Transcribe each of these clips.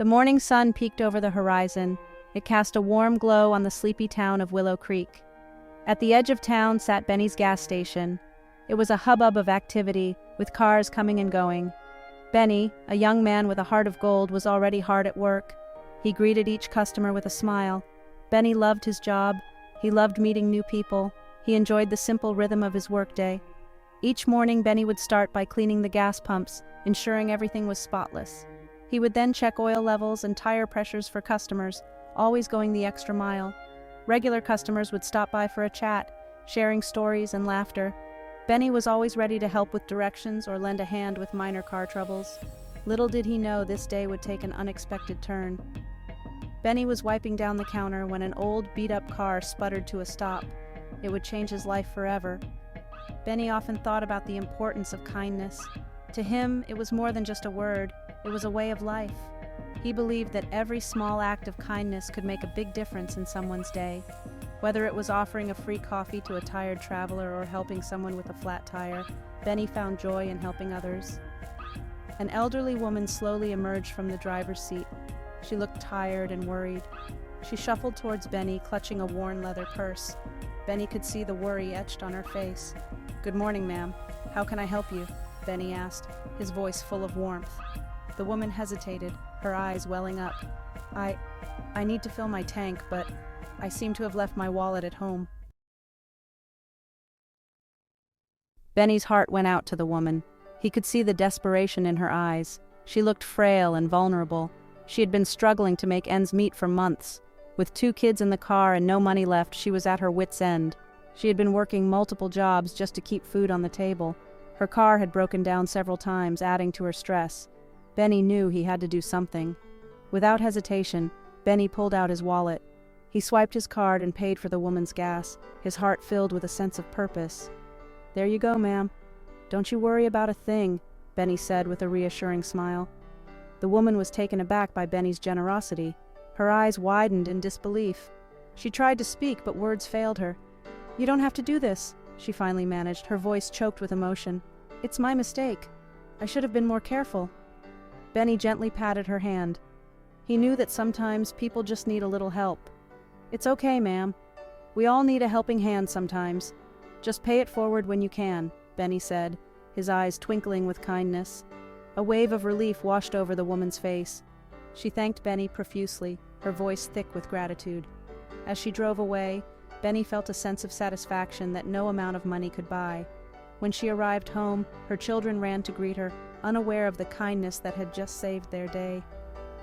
The morning sun peeked over the horizon. It cast a warm glow on the sleepy town of Willow Creek. At the edge of town sat Benny's gas station. It was a hubbub of activity, with cars coming and going. Benny, a young man with a heart of gold, was already hard at work. He greeted each customer with a smile. Benny loved his job. He loved meeting new people. He enjoyed the simple rhythm of his workday. Each morning, Benny would start by cleaning the gas pumps, ensuring everything was spotless. He would then check oil levels and tire pressures for customers, always going the extra mile. Regular customers would stop by for a chat, sharing stories and laughter. Benny was always ready to help with directions or lend a hand with minor car troubles. Little did he know this day would take an unexpected turn. Benny was wiping down the counter when an old, beat-up car sputtered to a stop. It would change his life forever. Benny often thought about the importance of kindness. To him, it was more than just a word. It was a way of life. He believed that every small act of kindness could make a big difference in someone's day. Whether it was offering a free coffee to a tired traveler or helping someone with a flat tire, Benny found joy in helping others. An elderly woman slowly emerged from the driver's seat. She looked tired and worried. She shuffled towards Benny, clutching a worn leather purse. Benny could see the worry etched on her face. "Good morning, ma'am. How can I help you?" Benny asked, his voice full of warmth. The woman hesitated, her eyes welling up. I need to fill my tank, but I seem to have left my wallet at home." Benny's heart went out to the woman. He could see the desperation in her eyes. She looked frail and vulnerable. She had been struggling to make ends meet for months. With 2 kids in the car and no money left, she was at her wits' end. She had been working multiple jobs just to keep food on the table. Her car had broken down several times, adding to her stress. Benny knew he had to do something. Without hesitation, Benny pulled out his wallet. He swiped his card and paid for the woman's gas, his heart filled with a sense of purpose. "There you go, ma'am. Don't you worry about a thing," Benny said with a reassuring smile. The woman was taken aback by Benny's generosity. Her eyes widened in disbelief. She tried to speak, but words failed her. "You don't have to do this," she finally managed, her voice choked with emotion. "It's my mistake. I should have been more careful." Benny gently patted her hand. He knew that sometimes people just need a little help. "It's okay, ma'am. We all need a helping hand sometimes. Just pay it forward when you can," Benny said, his eyes twinkling with kindness. A wave of relief washed over the woman's face. She thanked Benny profusely, her voice thick with gratitude. As she drove away, Benny felt a sense of satisfaction that no amount of money could buy. When she arrived home, her children ran to greet her, unaware of the kindness that had just saved their day.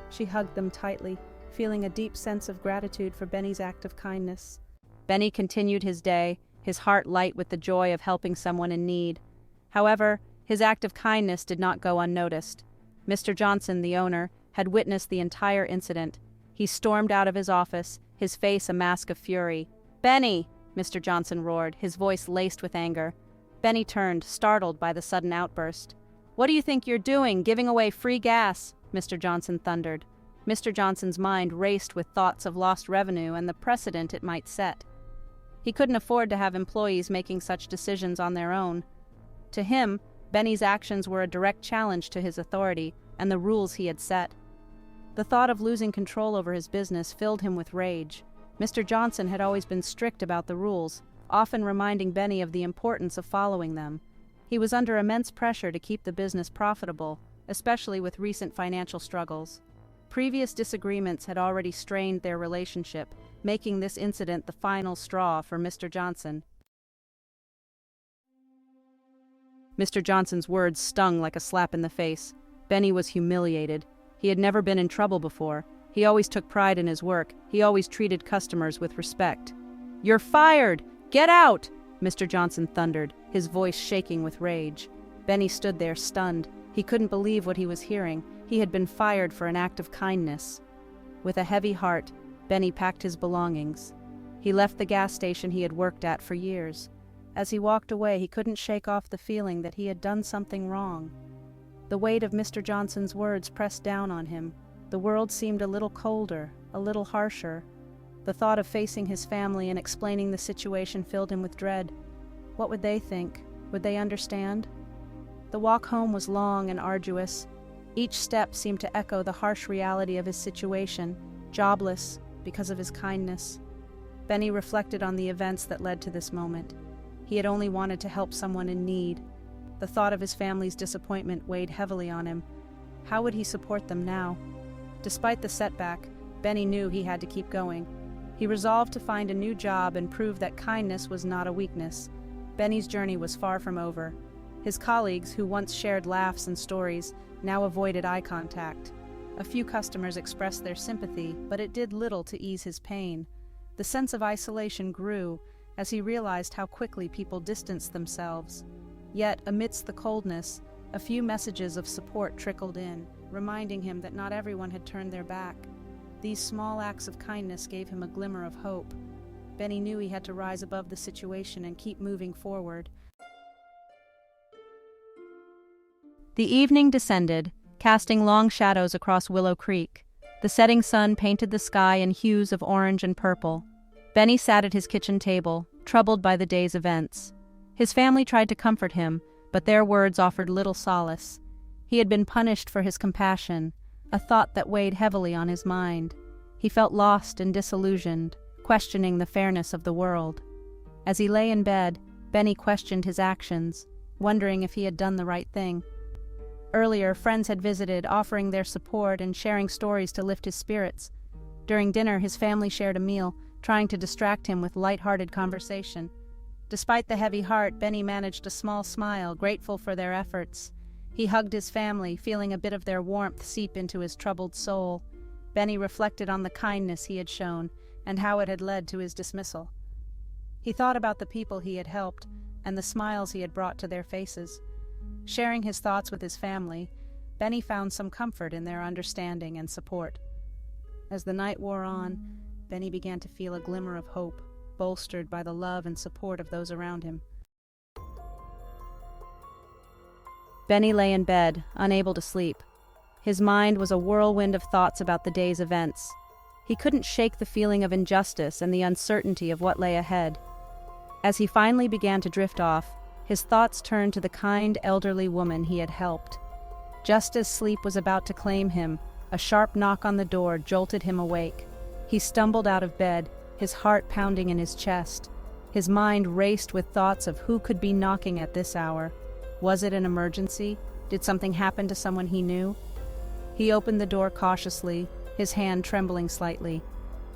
She hugged them tightly, feeling a deep sense of gratitude for Benny's act of kindness. Benny continued his day, his heart light with the joy of helping someone in need. However, his act of kindness did not go unnoticed. Mr. Johnson, the owner, had witnessed the entire incident. He stormed out of his office, his face a mask of fury. "Benny!" Mr. Johnson roared, his voice laced with anger. Benny turned, startled by the sudden outburst. "What do you think you're doing, giving away free gas?" Mr. Johnson thundered. Mr. Johnson's mind raced with thoughts of lost revenue and the precedent it might set. He couldn't afford to have employees making such decisions on their own. To him, Benny's actions were a direct challenge to his authority and the rules he had set. The thought of losing control over his business filled him with rage. Mr. Johnson had always been strict about the rules, often reminding Benny of the importance of following them. He was under immense pressure to keep the business profitable, especially with recent financial struggles. Previous disagreements had already strained their relationship, making this incident the final straw for Mr. Johnson. Mr. Johnson's words stung like a slap in the face. Benny was humiliated. He had never been in trouble before. He always took pride in his work. He always treated customers with respect. "You're fired! Get out!" Mr. Johnson thundered, his voice shaking with rage. Benny stood there stunned. He couldn't believe what he was hearing. He had been fired for an act of kindness. With a heavy heart, Benny packed his belongings. He left the gas station he had worked at for years. As he walked away, he couldn't shake off the feeling that he had done something wrong. The weight of Mr. Johnson's words pressed down on him. The world seemed a little colder, a little harsher. The thought of facing his family and explaining the situation filled him with dread. What would they think? Would they understand? The walk home was long and arduous. Each step seemed to echo the harsh reality of his situation, jobless because of his kindness. Benny reflected on the events that led to this moment. He had only wanted to help someone in need. The thought of his family's disappointment weighed heavily on him. How would he support them now? Despite the setback, Benny knew he had to keep going. He resolved to find a new job and prove that kindness was not a weakness. Benny's journey was far from over. His colleagues, who once shared laughs and stories, now avoided eye contact. A few customers expressed their sympathy, but it did little to ease his pain. The sense of isolation grew as he realized how quickly people distanced themselves. Yet, amidst the coldness, a few messages of support trickled in, reminding him that not everyone had turned their back. These small acts of kindness gave him a glimmer of hope. Benny knew he had to rise above the situation and keep moving forward. The evening descended, casting long shadows across Willow Creek. The setting sun painted the sky in hues of orange and purple. Benny sat at his kitchen table, troubled by the day's events. His family tried to comfort him, but their words offered little solace. He had been punished for his compassion, a thought that weighed heavily on his mind. He felt lost and disillusioned, questioning the fairness of the world. As he lay in bed, Benny questioned his actions, wondering if he had done the right thing. Earlier, friends had visited, offering their support and sharing stories to lift his spirits. During dinner, his family shared a meal, trying to distract him with light-hearted conversation. Despite the heavy heart, Benny managed a small smile, grateful for their efforts. He hugged his family, feeling a bit of their warmth seep into his troubled soul. Benny reflected on the kindness he had shown and how it had led to his dismissal. He thought about the people he had helped and the smiles he had brought to their faces. Sharing his thoughts with his family, Benny found some comfort in their understanding and support. As the night wore on, Benny began to feel a glimmer of hope, bolstered by the love and support of those around him. Benny lay in bed, unable to sleep. His mind was a whirlwind of thoughts about the day's events. He couldn't shake the feeling of injustice and the uncertainty of what lay ahead. As he finally began to drift off, his thoughts turned to the kind elderly woman he had helped. Just as sleep was about to claim him, a sharp knock on the door jolted him awake. He stumbled out of bed, his heart pounding in his chest. His mind raced with thoughts of who could be knocking at this hour. Was it an emergency? Did something happen to someone he knew? He opened the door cautiously, his hand trembling slightly.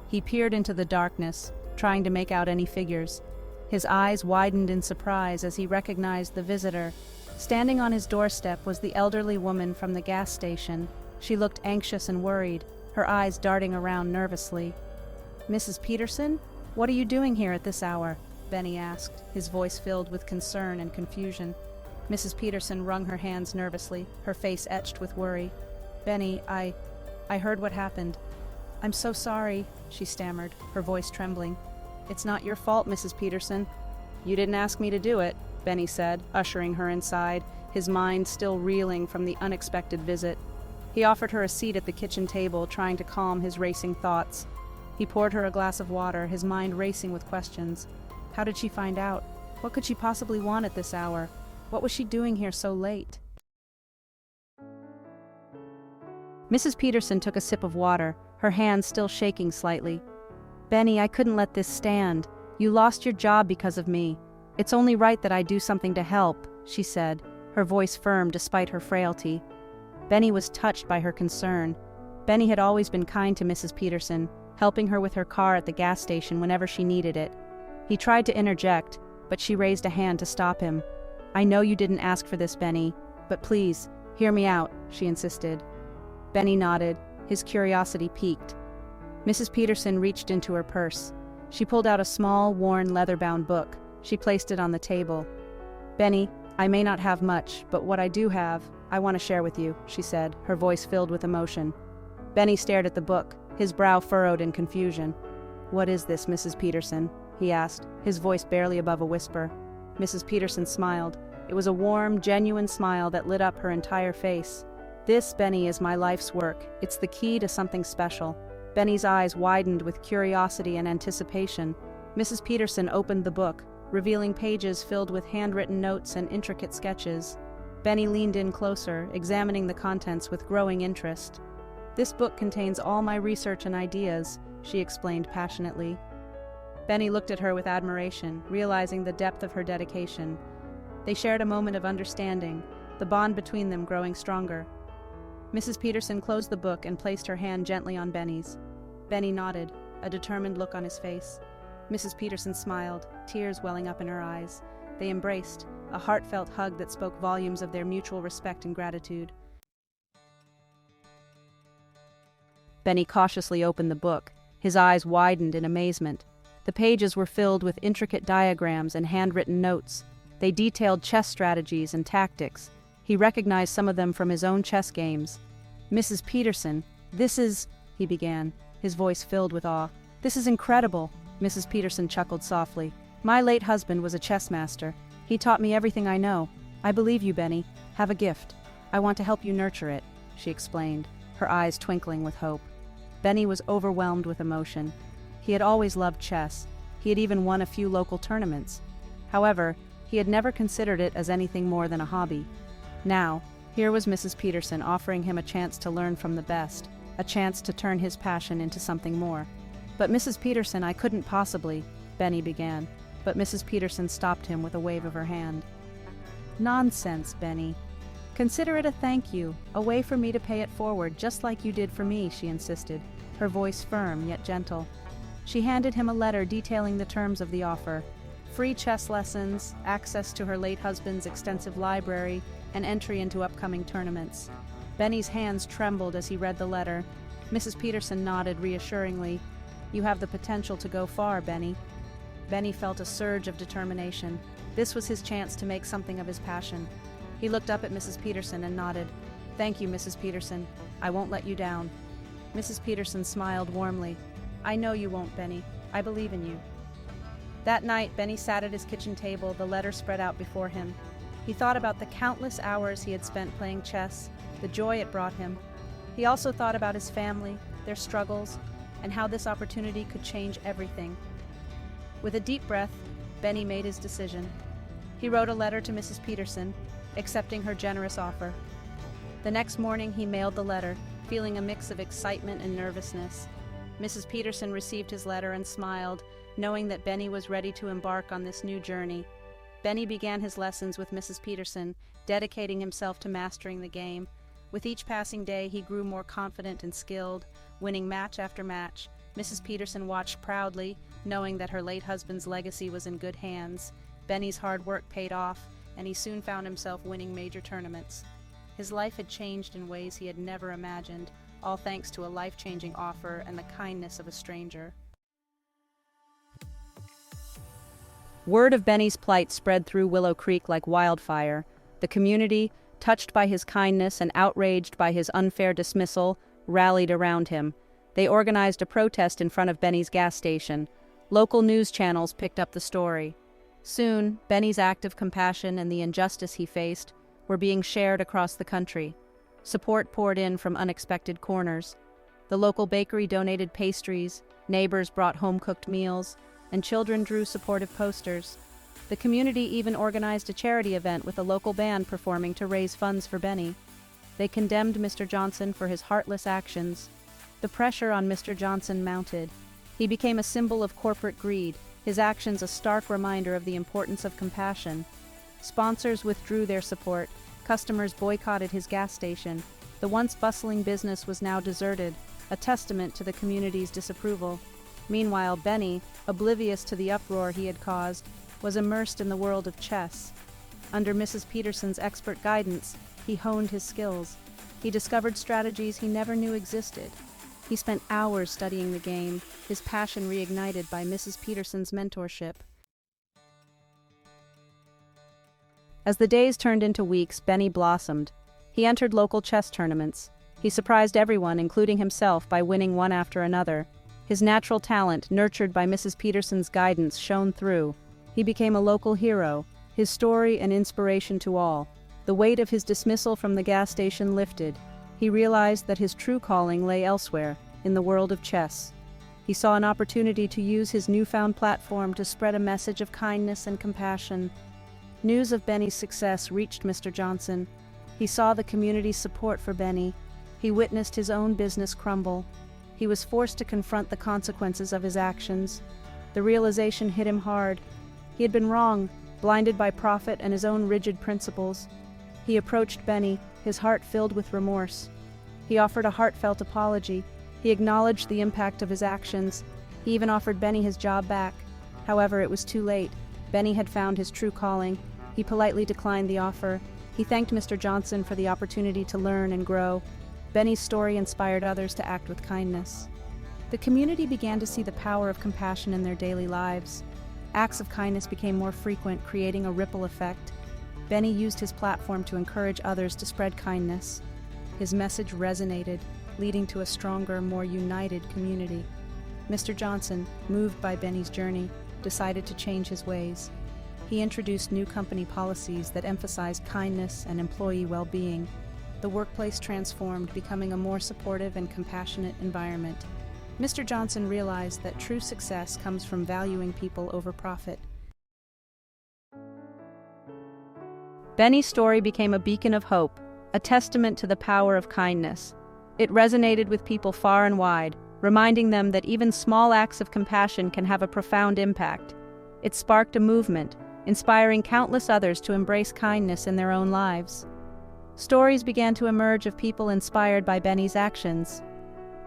He peered into the darkness, trying to make out any figures. His eyes widened in surprise as he recognized the visitor. Standing on his doorstep was the elderly woman from the gas station. She looked anxious and worried, her eyes darting around nervously. "Mrs. Peterson? What are you doing here at this hour?" Benny asked, his voice filled with concern and confusion. Mrs. Peterson wrung her hands nervously, her face etched with worry. "Benny, I heard what happened. I'm so sorry," she stammered, her voice trembling. "It's not your fault, Mrs. Peterson." "You didn't ask me to do it," Benny said, ushering her inside, his mind still reeling from the unexpected visit. He offered her a seat at the kitchen table, trying to calm his racing thoughts. He poured her a glass of water, his mind racing with questions. How did she find out? What could she possibly want at this hour? What was she doing here so late? Mrs. Peterson took a sip of water, her hands still shaking slightly. "Benny, I couldn't let this stand. You lost your job because of me. It's only right that I do something to help," she said, her voice firm despite her frailty. Benny was touched by her concern. Benny had always been kind to Mrs. Peterson, helping her with her car at the gas station whenever she needed it. He tried to interject, but she raised a hand to stop him. "I know you didn't ask for this, Benny, but please, hear me out," she insisted. Benny nodded, his curiosity piqued. Mrs. Peterson reached into her purse. She pulled out a small, worn, leather-bound book. She placed it on the table. "Benny, I may not have much, but what I do have, I want to share with you," she said, her voice filled with emotion. Benny stared at the book, his brow furrowed in confusion. "What is this, Mrs. Peterson?" he asked, his voice barely above a whisper. Mrs. Peterson smiled. It was a warm, genuine smile that lit up her entire face. "This, Benny, is my life's work. It's the key to something special." Benny's eyes widened with curiosity and anticipation. Mrs. Peterson opened the book, revealing pages filled with handwritten notes and intricate sketches. Benny leaned in closer, examining the contents with growing interest. "This book contains all my research and ideas," she explained passionately. Benny looked at her with admiration, realizing the depth of her dedication. They shared a moment of understanding, the bond between them growing stronger. Mrs. Peterson closed the book and placed her hand gently on Benny's. Benny nodded, a determined look on his face. Mrs. Peterson smiled, tears welling up in her eyes. They embraced, a heartfelt hug that spoke volumes of their mutual respect and gratitude. Benny cautiously opened the book. His eyes widened in amazement. The pages were filled with intricate diagrams and handwritten notes. They detailed chess strategies and tactics. He recognized some of them from his own chess games. "Mrs. Peterson, this is—" he began, his voice filled with awe. "This is incredible," Mrs. Peterson chuckled softly. "My late husband was a chess master. He taught me everything I know. I believe you, Benny. Have a gift. I want to help you nurture it," she explained, her eyes twinkling with hope. Benny was overwhelmed with emotion. He had always loved chess. He had even won a few local tournaments. However, he had never considered it as anything more than a hobby. Now, here was Mrs. Peterson offering him a chance to learn from the best, a chance to turn his passion into something more. "But Mrs. Peterson, I couldn't possibly," Benny began, but Mrs. Peterson stopped him with a wave of her hand. "Nonsense, Benny. Consider it a thank you, a way for me to pay it forward just like you did for me," she insisted, her voice firm yet gentle. She handed him a letter detailing the terms of the offer: free chess lessons, access to her late husband's extensive library, and entry into upcoming tournaments. Benny's hands trembled as he read the letter. Mrs. Peterson nodded reassuringly. "You have the potential to go far, Benny." Benny felt a surge of determination. This was his chance to make something of his passion. He looked up at Mrs. Peterson and nodded. "Thank you, Mrs. Peterson. I won't let you down." Mrs. Peterson smiled warmly. "I know you won't, Benny. I believe in you." That night, Benny sat at his kitchen table, the letter spread out before him. He thought about the countless hours he had spent playing chess, the joy it brought him. He also thought about his family, their struggles, and how this opportunity could change everything. With a deep breath, Benny made his decision. He wrote a letter to Mrs. Peterson, accepting her generous offer. The next morning, he mailed the letter, feeling a mix of excitement and nervousness. Mrs. Peterson received his letter and smiled, knowing that Benny was ready to embark on this new journey. Benny began his lessons with Mrs. Peterson, dedicating himself to mastering the game. With each passing day, he grew more confident and skilled, winning match after match. Mrs. Peterson watched proudly, knowing that her late husband's legacy was in good hands. Benny's hard work paid off, and he soon found himself winning major tournaments. His life had changed in ways he had never imagined, all thanks to a life-changing offer and the kindness of a stranger. Word of Benny's plight spread through Willow Creek like wildfire. The community, touched by his kindness and outraged by his unfair dismissal, rallied around him. They organized a protest in front of Benny's gas station. Local news channels picked up the story. Soon, Benny's act of compassion and the injustice he faced were being shared across the country. Support poured in from unexpected corners. The local bakery donated pastries, neighbors brought home-cooked meals, and children drew supportive posters. The community even organized a charity event with a local band performing to raise funds for Benny. They condemned Mr. Johnson for his heartless actions. The pressure on Mr. Johnson mounted. He became a symbol of corporate greed, his actions a stark reminder of the importance of compassion. Sponsors withdrew their support. Customers boycotted his gas station. The once bustling business was now deserted, a testament to the community's disapproval. Meanwhile, Benny, oblivious to the uproar he had caused, was immersed in the world of chess. Under Mrs. Peterson's expert guidance, he honed his skills. He discovered strategies he never knew existed. He spent hours studying the game, his passion reignited by Mrs. Peterson's mentorship. As the days turned into weeks, Benny blossomed. He entered local chess tournaments. He surprised everyone, including himself, by winning one after another. His natural talent, nurtured by Mrs. Peterson's guidance, shone through. He became a local hero, his story an inspiration to all. The weight of his dismissal from the gas station lifted. He realized that his true calling lay elsewhere, in the world of chess. He saw an opportunity to use his newfound platform to spread a message of kindness and compassion. News of Benny's success reached Mr. Johnson. He saw the community's support for Benny. He witnessed his own business crumble. He was forced to confront the consequences of his actions. The realization hit him hard. He had been wrong, blinded by profit and his own rigid principles. He approached Benny, his heart filled with remorse. He offered a heartfelt apology. He acknowledged the impact of his actions. He even offered Benny his job back. However, it was too late. Benny had found his true calling. He politely declined the offer. He thanked Mr. Johnson for the opportunity to learn and grow. Benny's story inspired others to act with kindness. The community began to see the power of compassion in their daily lives. Acts of kindness became more frequent, creating a ripple effect. Benny used his platform to encourage others to spread kindness. His message resonated, leading to a stronger, more united community. Mr. Johnson, moved by Benny's journey, decided to change his ways. He introduced new company policies that emphasized kindness and employee well-being. The workplace transformed, becoming a more supportive and compassionate environment. Mr. Johnson realized that true success comes from valuing people over profit. Benny's story became a beacon of hope, a testament to the power of kindness. It resonated with people far and wide, reminding them that even small acts of compassion can have a profound impact. It sparked a movement, inspiring countless others to embrace kindness in their own lives. Stories began to emerge of people inspired by Benny's actions.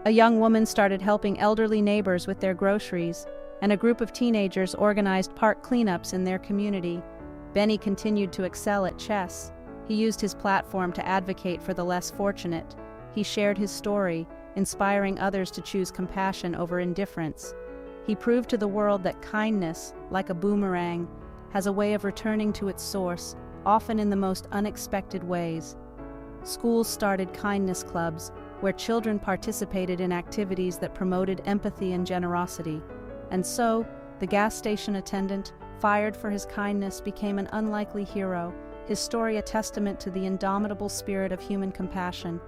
A young woman started helping elderly neighbors with their groceries, and a group of teenagers organized park cleanups in their community. Benny continued to excel at chess. He used his platform to advocate for the less fortunate. He shared his story, inspiring others to choose compassion over indifference. He proved to the world that kindness, like a boomerang, has a way of returning to its source, often in the most unexpected ways. Schools started kindness clubs, where children participated in activities that promoted empathy and generosity. And so, the gas station attendant, fired for his kindness, became an unlikely hero, his story a testament to the indomitable spirit of human compassion.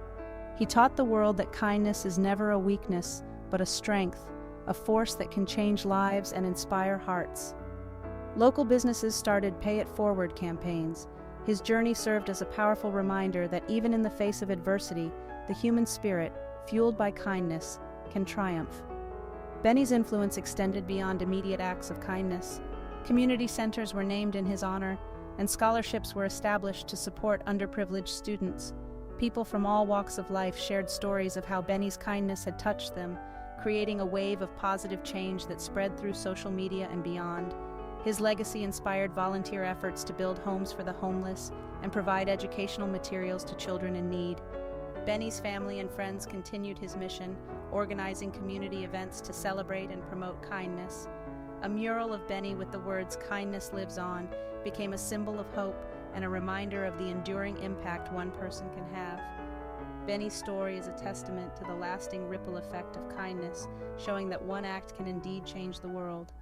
He taught the world that kindness is never a weakness, but a strength, a force that can change lives and inspire hearts. Local businesses started Pay It Forward campaigns. His journey served as a powerful reminder that even in the face of adversity, the human spirit, fueled by kindness, can triumph. Benny's influence extended beyond immediate acts of kindness. Community centers were named in his honor, and scholarships were established to support underprivileged students. People from all walks of life shared stories of how Benny's kindness had touched them, creating a wave of positive change that spread through social media and beyond. His legacy inspired volunteer efforts to build homes for the homeless and provide educational materials to children in need. Benny's family and friends continued his mission, organizing community events to celebrate and promote kindness. A mural of Benny with the words "Kindness Lives On" became a symbol of hope and a reminder of the enduring impact one person can have. Benny's story is a testament to the lasting ripple effect of kindness, showing that one act can indeed change the world.